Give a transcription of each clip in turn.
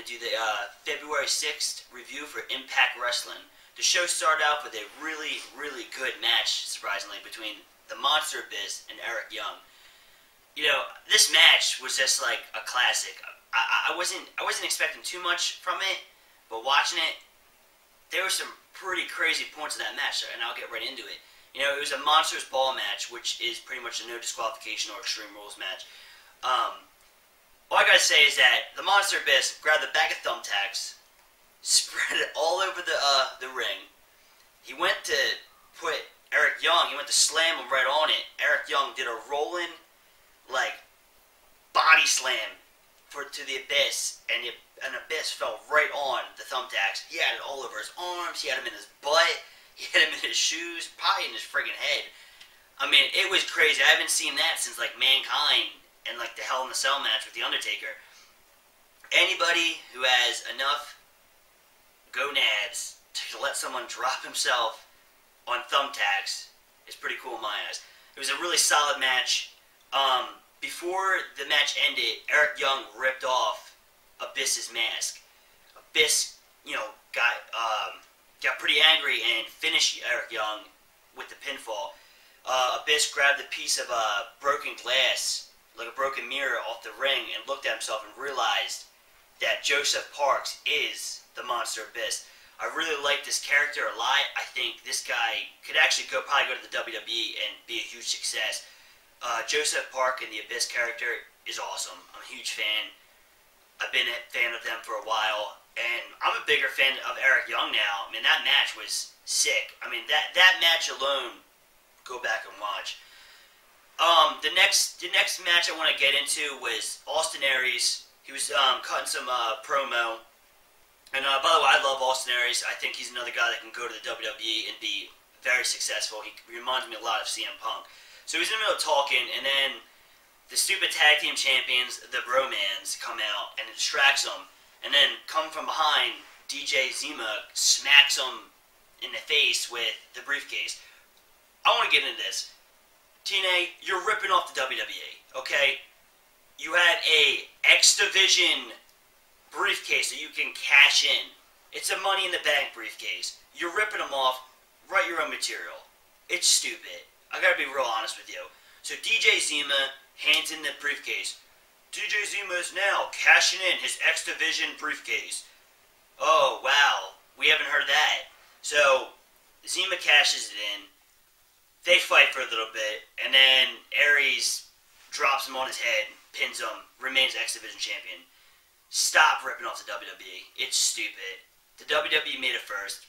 do the February 6th review for Impact Wrestling. The show started out with a really, really good match, surprisingly, between the Monster Abyss and Eric Young. You know, this match was just like a classic. I wasn't expecting too much from it, but watching it, there were some pretty crazy points in that match, and I'll get right into it. You know, it was a Monsters Ball match, which is pretty much a no disqualification or Extreme Rules match. All I gotta say is that the Monster Abyss grabbed a bag of thumbtacks, spread it all over the ring. He went to put Eric Young, he went to slam him right on it. Eric Young did a rolling, like, body slam to the Abyss, and Abyss fell right on the thumbtacks. He had it all over his arms, he had him in his butt, he had him in his shoes, probably in his friggin' head. I mean, it was crazy. I haven't seen that since, like, Mankind and, like, the Hell in the Cell match with The Undertaker. Anybody who has enough gonads to let someone drop himself on thumbtacks is pretty cool in my eyes. It was a really solid match. Before the match ended, Eric Young ripped off Abyss's mask. Abyss, you know, got pretty angry and finished Eric Young with the pinfall. Abyss grabbed a piece of broken glass, like a broken mirror, off the ring and looked at himself and realized that Joseph Parks is the Monster Abyss. I really like this character a lot. I think this guy could actually probably go to the WWE and be a huge success. Joseph Park and the Abyss character is awesome. I'm a huge fan. I've been a fan of them for a while, and I'm a bigger fan of Eric Young now. I mean, that match was sick. I mean, that match alone, go back and watch. The next match I want to get into was Austin Aries. He was cutting some promo. And by the way, I love Austin Aries. I think he's another guy that can go to the WWE and be very successful. He reminds me a lot of CM Punk. So he's in the middle of talking, and then the stupid tag team champions, the Bromans, come out, and it distracts them. And then come from behind, DJ Zima smacks him in the face with the briefcase. I want to get into this. TNA, you're ripping off the WWE, okay? You had a X Division briefcase that you can cash in. It's a Money in the Bank briefcase. You're ripping them off. Write your own material. It's stupid. I gotta be real honest with you. So DJ Zima hands in the briefcase. DJ Zima is now cashing in his X Division briefcase. Oh, wow. We haven't heard that. So, Zima cashes it in. They fight for a little bit, and then Aries drops him on his head, pins him, remains X Division champion. Stop ripping off the WWE. It's stupid. The WWE made it first.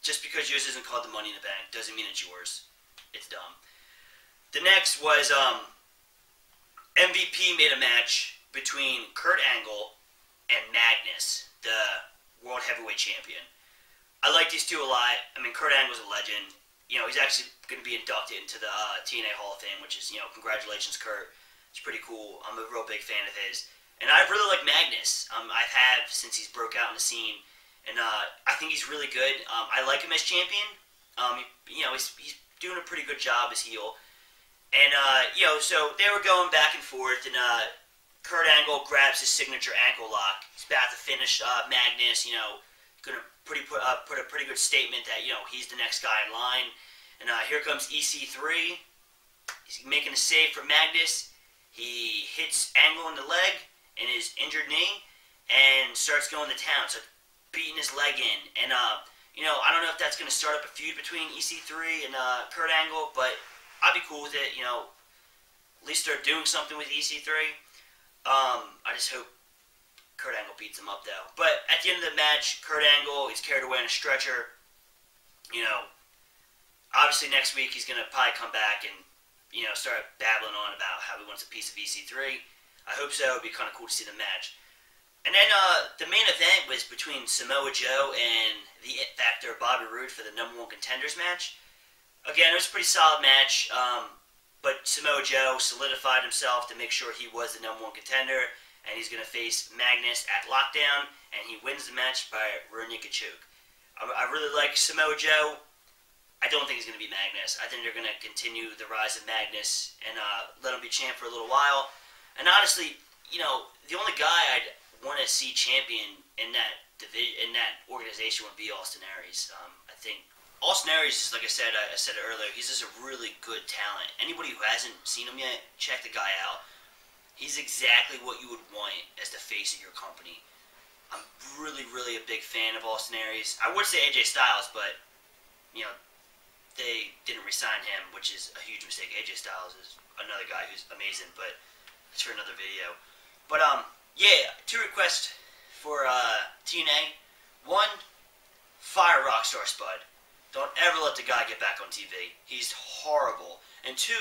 Just because yours isn't called the Money in the Bank doesn't mean it's yours. It's dumb. The next was MVP made a match between Kurt Angle and Magnus, the World Heavyweight Champion. I like these two a lot. I mean, Kurt Angle's a legend. You know, he's actually going to be inducted into the TNA Hall of Fame, which is, you know, congratulations, Kurt. It's pretty cool. I'm a real big fan of his. And I really like Magnus. I've had since he's broke out in the scene. And I think he's really good. I like him as champion. You know, he's doing a pretty good job as heel. And, you know, so they were going back and forth, and Kurt Angle grabs his signature ankle lock. He's about to finish Magnus, you know, going to put a pretty good statement that, you know, he's the next guy in line. And here comes EC3. He's making a save for Magnus. He hits Angle in the leg and his injured knee and starts going to town, so beating his leg in. And, you know, I don't know if that's going to start up a feud between EC3 and Kurt Angle, but I'd be cool with it, you know. At least they're doing something with EC3. I just hope Kurt Angle beats him up, though. But at the end of the match, Kurt Angle, he's carried away in a stretcher. You know, obviously next week he's going to probably come back and, you know, start babbling on about how he wants a piece of EC3. I hope so. It would be kind of cool to see the match. And then the main event was between Samoa Joe and the It Factor, Bobby Roode, for the #1 Contenders match. Again, it was a pretty solid match, but Samoa Joe solidified himself to make sure he was the #1 contender, and he's going to face Magnus at Lockdown, and he wins the match by rear naked choke. I really like Samoa Joe. I don't think he's going to be Magnus. I think they're going to continue the rise of Magnus and let him be champ for a little while. And honestly, you know, the only guy I'd want to see champion in that division, in that organization would be Austin Aries. I think Austin Aries, like I said it earlier, he's just a really good talent. Anybody who hasn't seen him yet, check the guy out. He's exactly what you would want as the face of your company. I'm really, really a big fan of Austin Aries. I would say AJ Styles, but, you know, they didn't re-sign him, which is a huge mistake. AJ Styles is another guy who's amazing, but that's for another video. But, yeah, 2 requests for TNA. 1, fire Rockstar Spud. Don't ever let the guy get back on TV. He's horrible. And 2,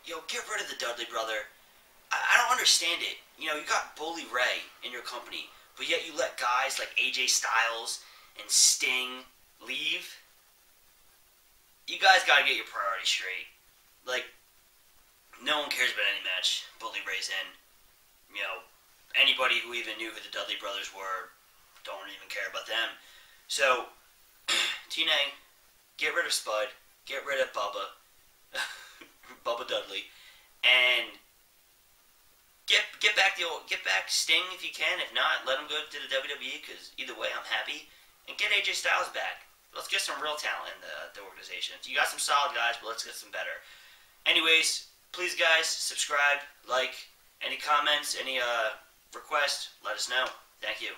get rid of the Dudley brother. I don't understand it. You got Bully Ray in your company, but yet you let guys like AJ Styles and Sting leave. You guys gotta get your priorities straight. Like, no one cares about any match Bully Ray's in. Anybody who even knew who the Dudley brothers were don't even care about them. So, TNA, get rid of Spud, get rid of Bubba, Bubba Dudley, and get back Sting if you can. If not, let him go to the WWE, because either way, I'm happy. And get AJ Styles back. Let's get some real talent in the organization. You got some solid guys, but let's get some better. Anyways, please guys, subscribe, like, any comments, any requests, let us know. Thank you.